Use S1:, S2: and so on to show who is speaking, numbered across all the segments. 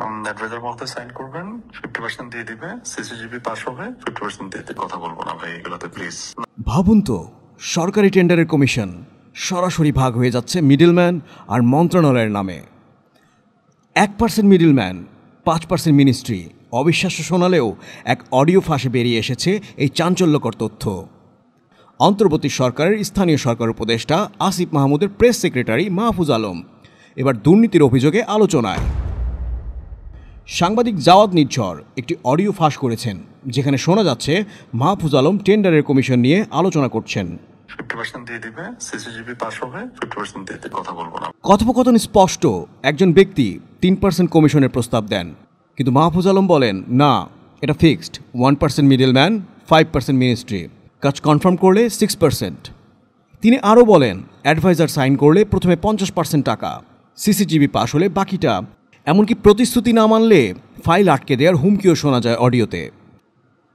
S1: Adviser মহোদয় sign করবেন, 50% দিয়ে দিবে, সিসিজিবি পাস হবে, 50% দিয়ে কথা বলবো না ভাই এগুলোতে প্লিজ।
S2: ভাবুন তো, সরকারি টেন্ডারের কমিশন সরাসরি ভাগ হয়ে যাচ্ছে মিডলম্যান আর মন্ত্রণালয়ের নামে। 1% মিডলম্যান, 5% মিনিস্ট্রি। অবিশ্বাস্য শোনালেও এক অডিও ফাঁসে বেরিয়ে এসেছে এই চাঞ্চল্যকর তথ্য। অন্তর্বর্তী সরকারের স্থানীয় সরকার উপদেষ্টা আসিফ মাহমুদের প্রেস সেক্রেটারি মাহফুজ আলম এবার দুর্নীতির অভিযোগে আলোচনায়। সাংবাদিক জাওয়াদ নির্ঝর একটি অডিও ফাঁস করেছেন, যেখানে শোনা যাচ্ছে মাহফুজ আলম টেন্ডারের কমিশন নিয়ে আলোচনা করছেন।
S1: 50% দিয়ে দিবে, সিসিজিবি পাস হবে, 50% দিয়ে কথা বলবো না।
S2: কথোপকথন স্পষ্ট, একজন ব্যক্তি 3% কমিশনের প্রস্তাব দেন, কিন্তু মাহফুজ আলম বলেন না, এটা ফিক্সড, 1% মিডলম্যান, 5% মিনিস্ট্রি, কাজ কনফার্ম করলে 6%। তিনি আরও বলেন অ্যাডভাইজার সাইন করলে প্রথমে 50% টাকা, সিসিজিবি পাস হলে বাকিটা, এমনকি প্রতিশ্রুতি না মানলে ফাইল আটকে দেওয়ার হুমকিও শোনা যায় অডিওতে।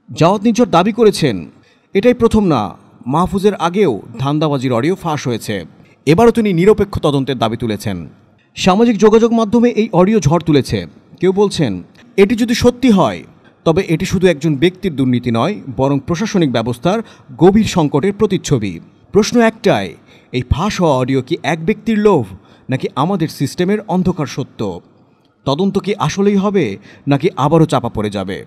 S2: জাওয়াদ নির্ঝর দাবি করেছেন এটাই প্রথম না, মাহফুজের আগেও ধান্দাবাজির অডিও ফাঁস হয়েছে। এবারও তিনি নিরপেক্ষ তদন্তের দাবি তুলেছেন। সামাজিক যোগাযোগ মাধ্যমে এই অডিও ঝড় তুলেছে। কেউ বলছেন এটি যদি সত্যি হয় তবে এটি শুধু একজন ব্যক্তির দুর্নীতি নয়, বরং প্রশাসনিক ব্যবস্থার গভীর সংকটের প্রতিচ্ছবি। প্রশ্ন একটাই, এই ফাঁস হওয়া অডিও কি এক ব্যক্তির লোভ, নাকি আমাদের সিস্টেমের অন্ধকার সত্য? তদন্ত কি আসলেই হবে, নাকি আবারও চাপা পড়ে যাবে?